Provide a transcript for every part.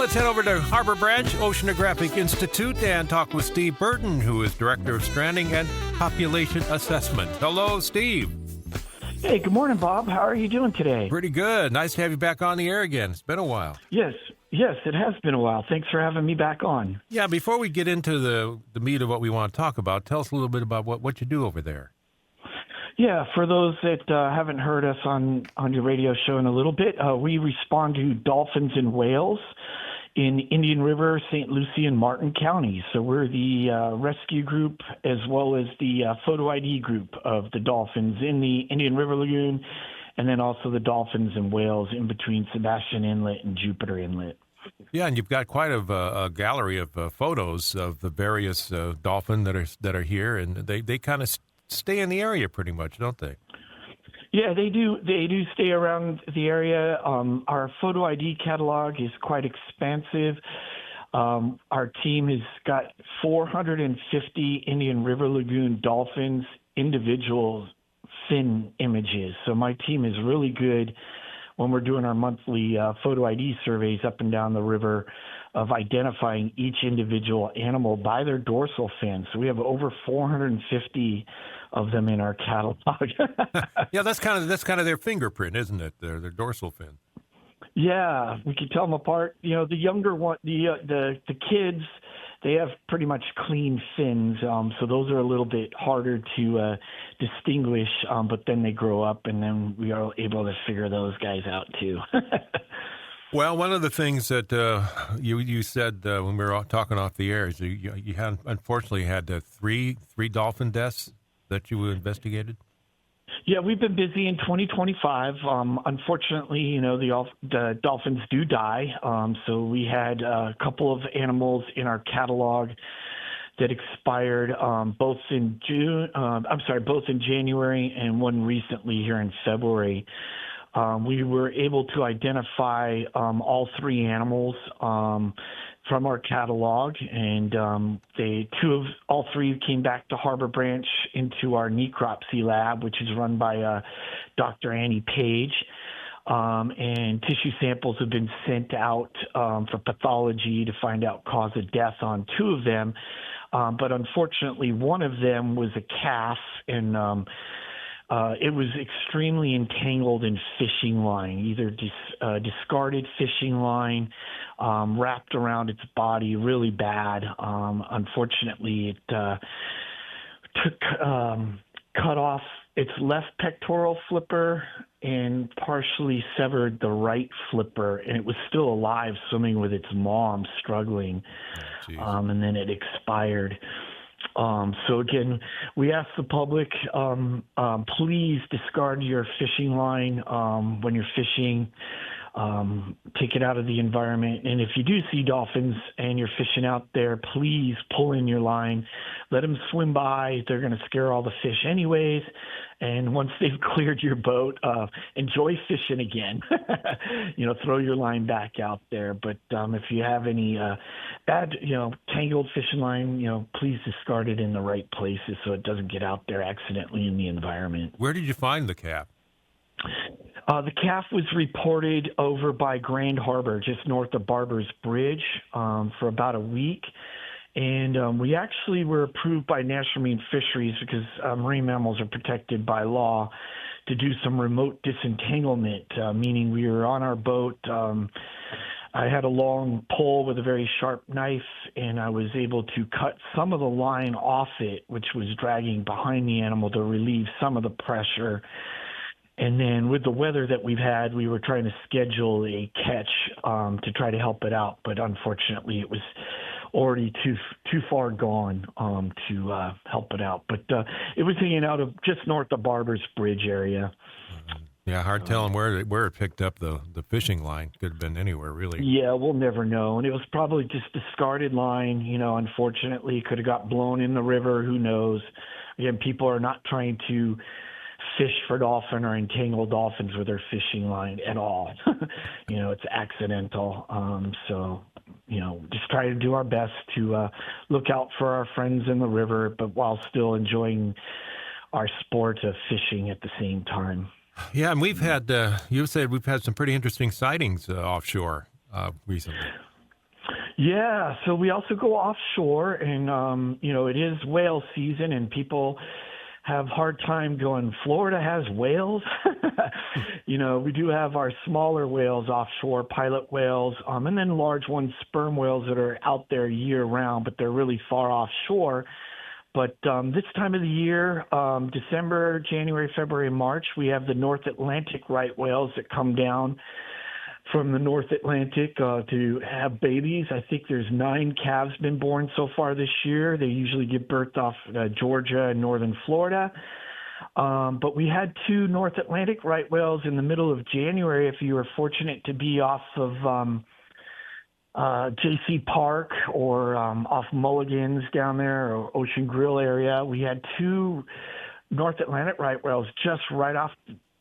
let's head over to Harbor Branch Oceanographic Institute and talk with Steve Burton, who is Director of Stranding and Population Assessment. Hello, Steve. Hey, good morning, Bob. How are you doing today? Pretty good. Nice to have you back on the air again. It's been a while. Yes, it has been a while. Thanks for having me back on. Yeah, before we get into the meat of what we want to talk about, tell us a little bit about what you do over there. Yeah, for those that haven't heard us on your radio show in a little bit, we respond to dolphins and whales in Indian River, St. Lucie, and Martin counties. So we're the rescue group as well as the photo ID group of the dolphins in the Indian River Lagoon, and then also the dolphins and whales in between Sebastian Inlet and Jupiter Inlet. Yeah, and you've got quite a gallery of photos of the various dolphin that are here, and they kind of stay in the area pretty much, don't they? Yeah, they do. They do stay around the area. Our photo ID catalog is quite expansive. Our team has got 450 Indian River Lagoon dolphins individual fin images. So my team is really good when we're doing our monthly photo ID surveys up and down the river of identifying each individual animal by their dorsal fin. So we have over 450 of them in our catalog. Yeah, that's kind of their fingerprint, isn't it? Their dorsal fin. Yeah, we can tell them apart. You know, the younger one, the kids, they have pretty much clean fins, so those are a little bit harder to distinguish. But then they grow up, and then we are able to figure those guys out too. Well, one of the things that you said when we were talking off the air is you had unfortunately had three dolphin deaths that you investigated. Yeah, we've been busy in 2025. Unfortunately, you know, the dolphins do die. So we had a couple of animals in our catalog that expired both in January and one recently here in February. We were able to identify all three animals from our catalog, and all three came back to Harbor Branch into our necropsy lab, which is run by Dr. Annie Page. And tissue samples have been sent out for pathology to find out cause of death on two of them. But unfortunately, one of them was a calf, and it was extremely entangled in fishing line, either discarded fishing line, wrapped around its body really bad. Unfortunately, it cut off its left pectoral flipper and partially severed the right flipper, and it was still alive, swimming with its mom, struggling, and then it expired. So again, we ask the public, please discard your fishing line when you're fishing. Take it out of the environment. And if you do see dolphins and you're fishing out there, please pull in your line. Let them swim by. They're going to scare all the fish anyways. And once they've cleared your boat, enjoy fishing again. Throw your line back out there. But if you have any bad, tangled fishing line, please discard it in the right places so it doesn't get out there accidentally in the environment. Where did you find the calf? The calf was reported over by Grand Harbor, just north of Barber's Bridge, for about a week. And we actually were approved by National Marine Fisheries, because marine mammals are protected by law, to do some remote disentanglement, meaning we were on our boat. I had a long pole with a very sharp knife, and I was able to cut some of the line off it, which was dragging behind the animal, to relieve some of the pressure. And then with the weather that we've had, we were trying to schedule a catch to try to help it out. But unfortunately, it was already too far gone to help it out. But it was hanging out of just north of Barber's Bridge area. Yeah, hard telling where it picked up the fishing line. Could have been anywhere, really. Yeah, we'll never know. And it was probably just discarded line. Unfortunately, it could have got blown in the river. Who knows? Again, people are not trying to fish for dolphin or entangle dolphins with their fishing line at all. It's accidental. So, just try to do our best to look out for our friends in the river, but while still enjoying our sport of fishing at the same time. Yeah, and we've had, you said we've had some pretty interesting sightings offshore recently. Yeah, so we also go offshore, and it is whale season, and people have hard time going, Florida has whales. We do have our smaller whales offshore, pilot whales, and then large ones, sperm whales that are out there year round, but they're really far offshore. But this time of the year, December, January, February, March, we have the North Atlantic right whales that come down from the North Atlantic to have babies. I think there's 9 calves been born so far this year. They usually give birth off Georgia and northern Florida. But we had 2 North Atlantic right whales in the middle of January. If you were fortunate to be off of JC Park or off Mulligan's down there or Ocean Grill area, we had 2 North Atlantic right whales just right off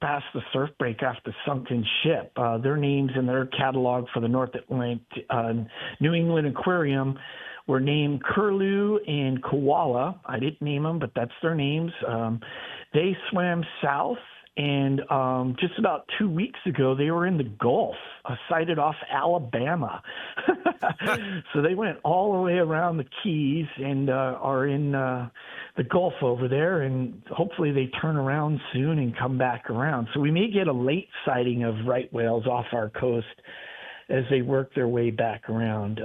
past the surf break off the sunken ship. Their names in their catalog for the North Atlantic New England Aquarium were named Curlew and Koala. I didn't name them, but that's their names. They swam south, and just about 2 weeks ago, they were in the Gulf, sighted off Alabama. So they went all the way around the Keys and are in the Gulf over there, and hopefully they turn around soon and come back around. So we may get a late sighting of right whales off our coast as they work their way back around.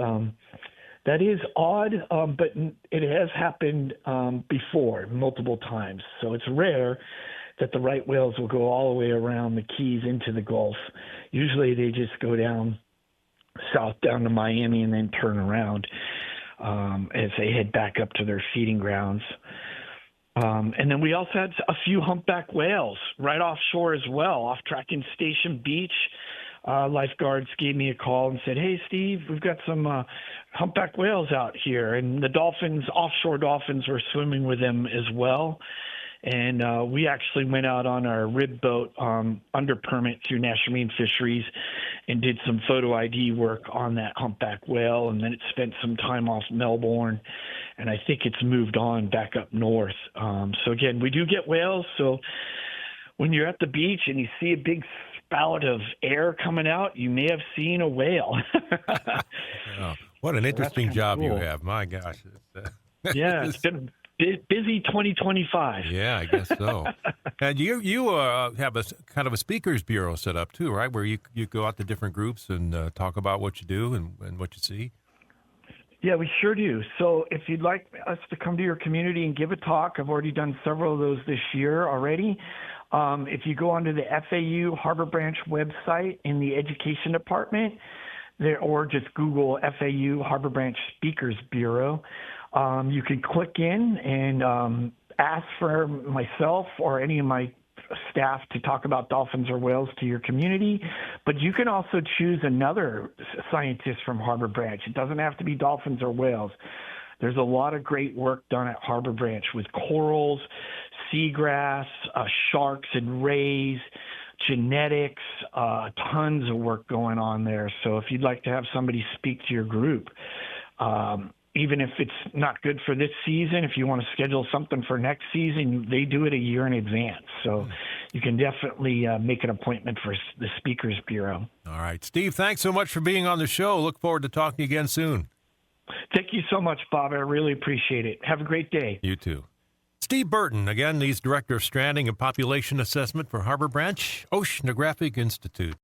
That is odd, but it has happened before, multiple times. So it's rare that the right whales will go all the way around the Keys into the Gulf. Usually they just go down south down to Miami and then turn around as they head back up to their feeding grounds. And then we also had a few humpback whales right offshore as well, off Tracking Station Beach. Lifeguards gave me a call and said, "Hey, Steve, we've got some humpback whales out here." And the dolphins, offshore dolphins, were swimming with them as well. And we actually went out on our rib boat under permit through National Marine Fisheries and did some photo ID work on that humpback whale. And then it spent some time off Melbourne, and I think it's moved on back up north. So again, we do get whales. So when you're at the beach and you see a big spout of air coming out, you may have seen a whale. Oh, what an interesting job you have. My gosh. Yeah, it's been busy 2025. Yeah, I guess so. And you have a kind of a speakers bureau set up too, right? Where you go out to different groups and talk about what you do and what you see. Yeah, we sure do. So if you'd like us to come to your community and give a talk, I've already done several of those this year already. If you go onto the FAU Harbor Branch website in the education department, or just Google FAU Harbor Branch Speakers Bureau, you can click in and ask for myself or any of my staff to talk about dolphins or whales to your community. But you can also choose another scientist from Harbor Branch. It doesn't have to be dolphins or whales. There's a lot of great work done at Harbor Branch with corals, seagrass, sharks and rays, genetics, tons of work going on there. So if you'd like to have somebody speak to your group, even if it's not good for this season, if you want to schedule something for next season, they do it a year in advance. So you can definitely make an appointment for the Speakers Bureau. All right. Steve, thanks so much for being on the show. Look forward to talking again soon. Thank you so much, Bob. I really appreciate it. Have a great day. You too. Steve Burton, again, he's Director of Stranding and Population Assessment for Harbor Branch Oceanographic Institute.